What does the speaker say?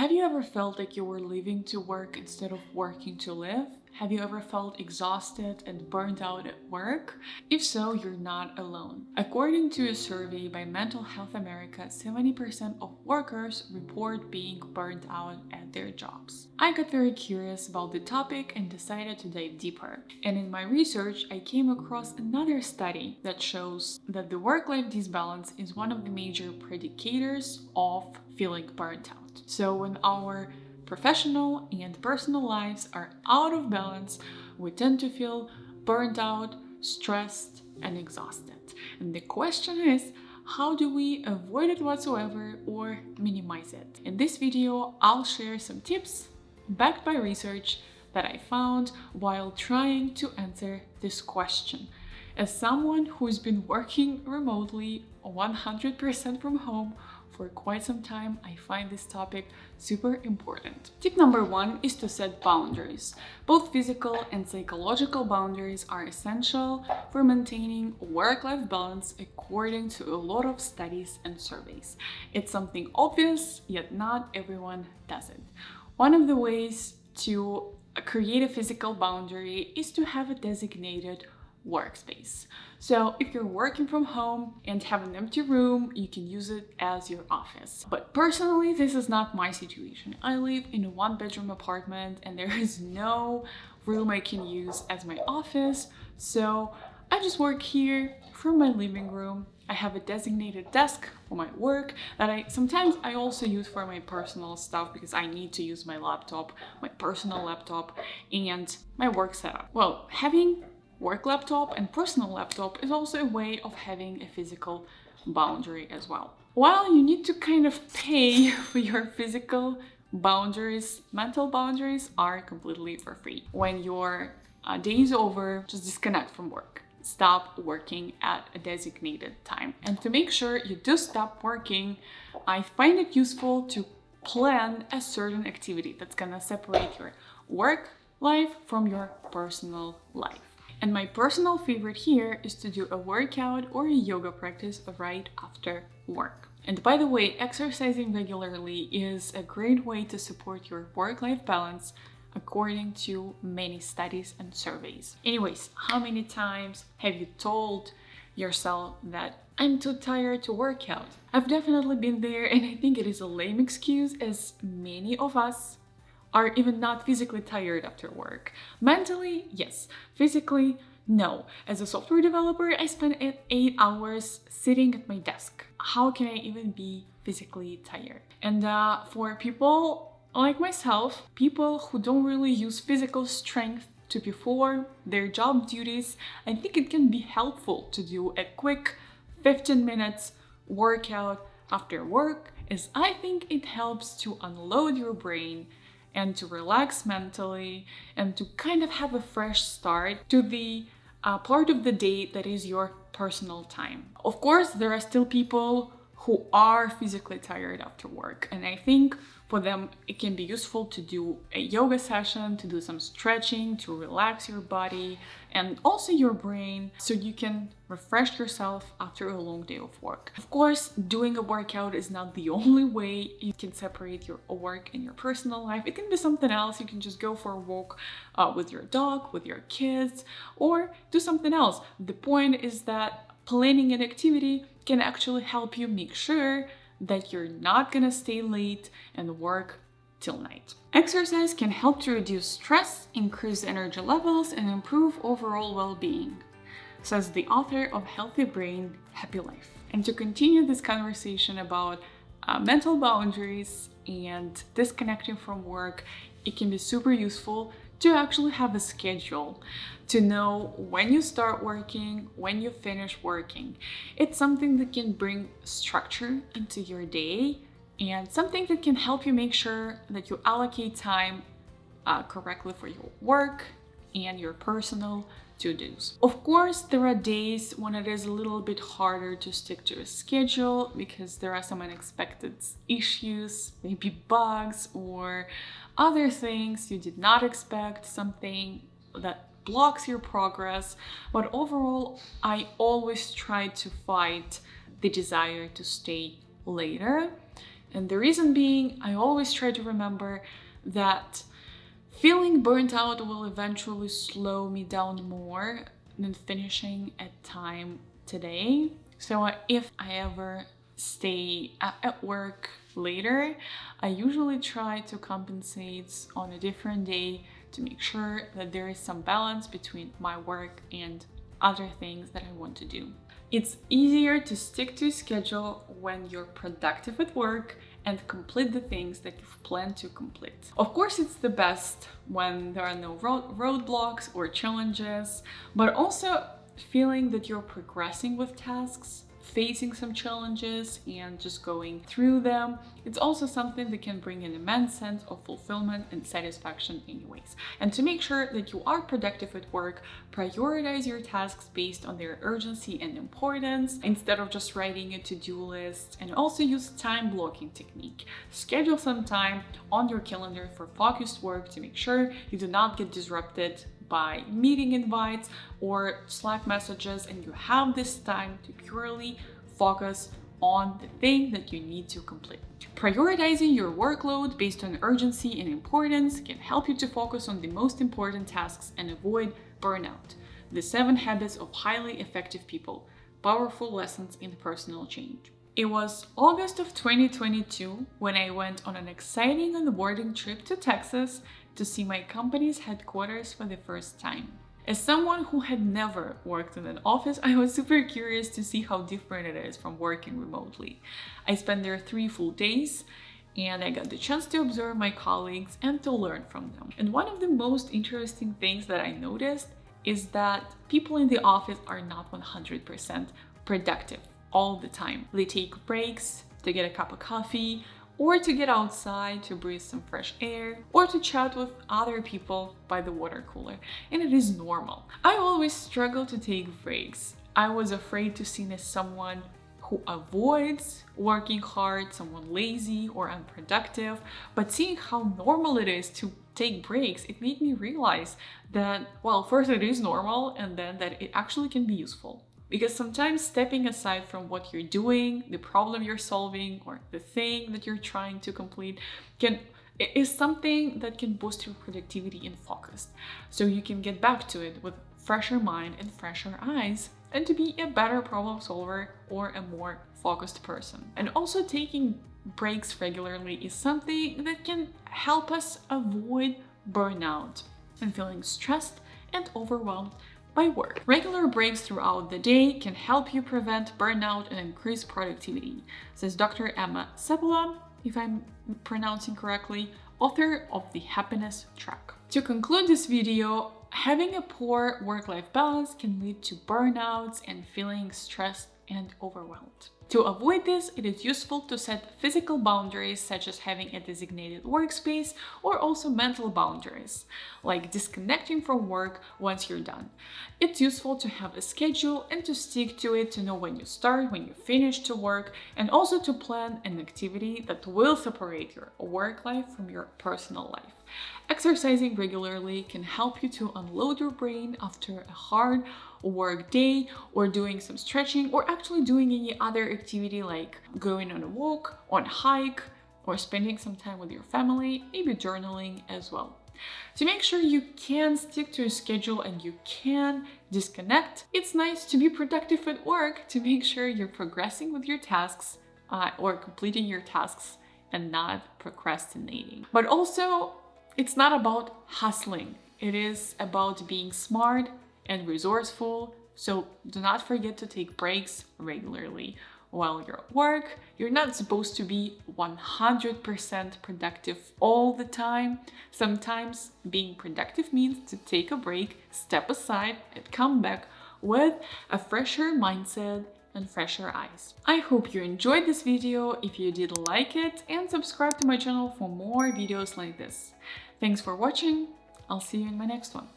Have you ever felt like you were living to work instead of working to live? Have you ever felt exhausted and burned out at work? If so, you're not alone. According to a survey by Mental Health America, 70% of workers report being burned out at their jobs. I got very curious about the topic and decided to dive deeper. And in my research, I came across another study that shows that the work-life disbalance is one of the major predicators of feeling burnt out. So when our professional and personal lives are out of balance, we tend to feel burned out, stressed, and exhausted. And the question is, how do we avoid it whatsoever or minimize it? In this video, I'll share some tips backed by research that I found while trying to answer this question. As someone who's been working remotely 100% from home for quite some time, I find this topic super important. Tip number one is to set boundaries. Both physical and psychological boundaries are essential for maintaining work-life balance according to a lot of studies and surveys. It's something obvious, yet not everyone does it. One of the ways to create a physical boundary is to have a designated workspace. So if you're working from home and have an empty room, you can use it as your office. But personally, this is not my situation. I live in a one-bedroom apartment and there is no room I can use as my office. So I just work here from my living room. I have a designated desk for my work that I also use for my personal stuff because I need to use my laptop, my personal laptop, and my work setup. Well, having work laptop and personal laptop is also a way of having a physical boundary as well. While you need to kind of pay for your physical boundaries, mental boundaries are completely for free. When your day is over, just disconnect from work. Stop working at a designated time. And to make sure you do stop working, I find it useful to plan a certain activity that's gonna separate your work life from your personal life. And my personal favorite here is to do a workout or a yoga practice right after work. And by the way, exercising regularly is a great way to support your work-life balance according to many studies and surveys. Anyways, how many times have you told yourself that I'm too tired to work out? I've definitely been there, and I think it is a lame excuse, as many of us are even not physically tired after work. Mentally, yes. Physically, no. As a software developer, I spend 8 hours sitting at my desk. How can I even be physically tired? And for people like myself, people who don't really use physical strength to perform their job duties, I think it can be helpful to do a quick 15 minutes workout after work, as I think it helps to unload your brain and to relax mentally and to kind of have a fresh start to the part of the day that is your personal time. Of course, there are still people who are physically tired after work, and I think for them it can be useful to do a yoga session, to do some stretching, to relax your body and also your brain so you can refresh yourself after a long day of work. Of course, doing a workout is not the only way you can separate your work and your personal life. It can be something else. You can just go for a walk with your dog, with your kids, or do something else. The point is that planning an activity can actually help you make sure that you're not gonna stay late and work till night. Exercise can help to reduce stress, increase energy levels, and improve overall well-being, says the author of Healthy Brain, Happy Life. And to continue this conversation about mental boundaries and disconnecting from work, it can be super useful to actually have a schedule, to know when you start working, when you finish working. It's something that can bring structure into your day and something that can help you make sure that you allocate time correctly for your work and your personal to-dos. Of course, there are days when it is a little bit harder to stick to a schedule because there are some unexpected issues, maybe bugs or other things you did not expect, something that blocks your progress. But overall, I always try to fight the desire to stay later And the reason being, I always try to remember that feeling burnt out will eventually slow me down more than finishing at time today. So if I ever stay at work later, I usually try to compensate on a different day to make sure that there is some balance between my work and other things that I want to do. It's easier to stick to a schedule when you're productive at work and complete the things that you've planned to complete. Of course, it's the best when there are no roadblocks or challenges, but also feeling that you're progressing with tasks, facing some challenges and just going through them. It's also something that can bring an immense sense of fulfillment and satisfaction anyways. And to make sure that you are productive at work, prioritize your tasks based on their urgency and importance instead of just writing a to-do list. And also use time blocking technique. Schedule some time on your calendar for focused work to make sure you do not get disrupted by meeting invites or Slack messages, and you have this time to purely focus on the thing that you need to complete. Prioritizing your workload based on urgency and importance can help you to focus on the most important tasks and avoid burnout. The 7 Habits of Highly Effective People, Powerful Lessons in Personal Change. It was August of 2022 when I went on an exciting onboarding trip to Texas to see my company's headquarters for the first time. As someone who had never worked in an office, I was super curious to see how different it is from working remotely. I spent there 3 full days, and I got the chance to observe my colleagues and to learn from them. And one of the most interesting things that I noticed is that people in the office are not 100% productive all the time. They take breaks to get a cup of coffee, or to get outside to breathe some fresh air, or to chat with other people by the water cooler. And it is normal. I always struggled to take breaks. I was afraid to seem as someone who avoids working hard, someone lazy or unproductive. But seeing how normal it is to take breaks, it made me realize that, well, first it is normal, and then that it actually can be useful. Because sometimes stepping aside from what you're doing, the problem you're solving, or the thing that you're trying to complete is something that can boost your productivity and focus. So you can get back to it with fresher mind and fresher eyes, and to be a better problem solver or a more focused person. And also taking breaks regularly is something that can help us avoid burnout and feeling stressed and overwhelmed by work. Regular breaks throughout the day can help you prevent burnout and increase productivity, says Dr. Emma Sepola, if I'm pronouncing correctly, author of The Happiness Track. To conclude this video, having a poor work-life balance can lead to burnouts and feeling stressed and overwhelmed. To avoid this, it is useful to set physical boundaries, such as having a designated workspace, or also mental boundaries, like disconnecting from work once you're done. It's useful to have a schedule and to stick to it, to know when you start, when you finish to work, and also to plan an activity that will separate your work life from your personal life. Exercising regularly can help you to unload your brain after a hard work day, or doing some stretching, or actually doing any other activity like going on a walk, on a hike, or spending some time with your family, maybe journaling as well. To make sure you can stick to a schedule and you can disconnect, it's nice to be productive at work, to make sure you're progressing with your tasks or completing your tasks and not procrastinating. But also, it's not about hustling. It is about being smart and resourceful, so do not forget to take breaks regularly. While you're at work, you're not supposed to be 100% productive all the time. Sometimes being productive means to take a break, step aside, and come back with a fresher mindset and fresher eyes. I hope you enjoyed this video. If you did, like it and subscribe to my channel for more videos like this. Thanks for watching. I'll see you in my next one.